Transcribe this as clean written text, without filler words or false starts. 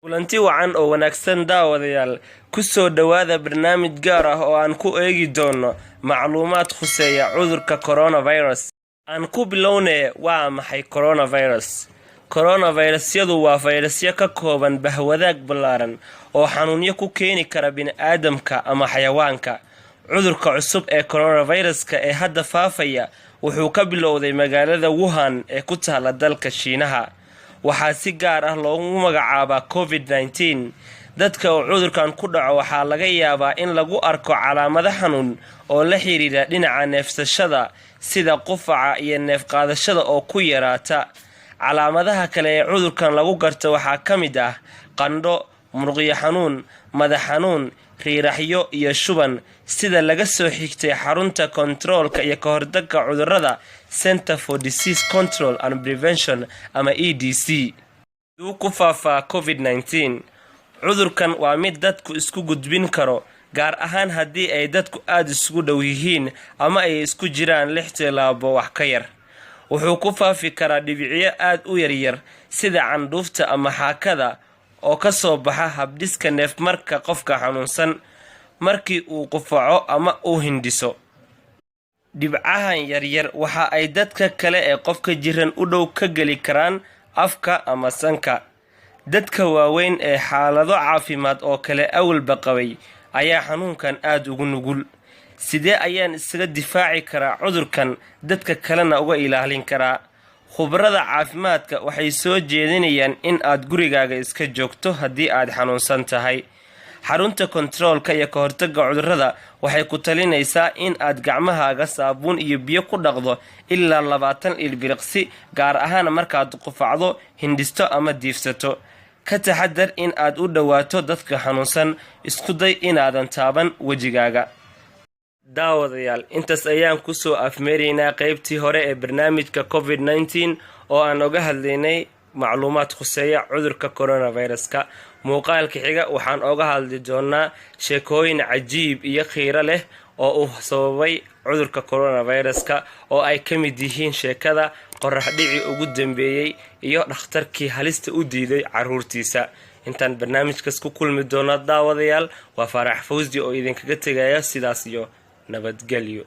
kulanti wacan oo wanaagsan daawadayaal ku soo dhawaada barnaamij gaar ah oo aan ku eegi doono macluumaad khuseeya cudurka coronavirus. aan ku bilownay waa maxay coronavirus. coronavirusyadu waa fayrasyo ka kooban bahwadaag ballaaran oo xanuunyo ku keeni kara bini'aadamka ama xayawaanka. cudurka cusub ee coronaviruska ee hadda faafaya wuxuu ka bilowday magaalada Wuhan ee ku taala dalka Shiinaha. waxaa si gaar ah loogu magacaabaa COVID-19. dadka oo cudurkan ku dhaco waxaa laga yaabaa in lagu arko calaamado xanuun oo la xiriira dhinaca neefsashada sida qufaca iyo neef qaadashada oo ku yaraata. calaamadaha kale ee cudurkan lagu garto waxaa ka mid ah qandho, muruqyo xanuun, madax xanuun, riiraxyo iyo shuban sida laga soo xigtay xarunta kontaroolka iyo ka hortagga cudurrada Center for Disease Control and Prevention ama EDC. uu ku faafaa COVID-19. cudurkan waa mid dadku isku gudbin karo gaar ahaan haddii ay dadku aad isugu dhow yihiin ama ay isku jiraan 6 tilaabo wax ka yar. wuxuu ku faafi karaa dhibicyo aad u yaryar sida candhuufta ama xaakada oo ka soo baxa habdhiska neefmarka qofka xanuunsan markii uu qufaco ama uu hindhiso. dhibcahan yaryar waxa ay dadka kale ee qofka jiran u dhow ka geli karaan afka ama sanka. dadka waaweyn ee xaalado caafimaad oo kale awalba qabay ayaa xanuunkan aad ugu nugul. sidee ayaan isaga difaaci karaa cudurkan dadka kalena uga ilaalin karaa? khubarada caafimaadka waxay soo jeedinayaan in aad gurigaaga iska joogto haddii aad xanuunsan tahay. xarunta kontaroolka iyo ka hortagga cudurrada waxay ku talinaysaa in aad gacmahaaga saabuun iyo biyo ku dhaqdo ilaa 20 ilbiriqsi gaar ahaan markaad qufacdo, hindhisto ama diifsato. ka taxadar in aad u dhawaato dadka xanuunsan. isku day inaadan taaban wejigaaga. daawadayaal intaas ayaan ku soo afmeeraynaa qaybtii hore ee barnaamijka COVID-19 oo aan uga hadlaynay macluumaad khuseeya cudurka coronaviruska. muuqaalka xiga waxaan uga hadli doonaa sheekooyin cajiib iyo khiiro leh oo uu sababay cudurka coronaviruska oo ay ka mid yihiin sheekada qorax dhici ugu dambeeyay iyo dhakhtarkii halista u diiday caruurtiisa. intaan barnaamijkaas ku kulmi doono daawadayaal waa Faarax Fawzi oo idinkaga tegaya sidaas iyo nabadgelyo.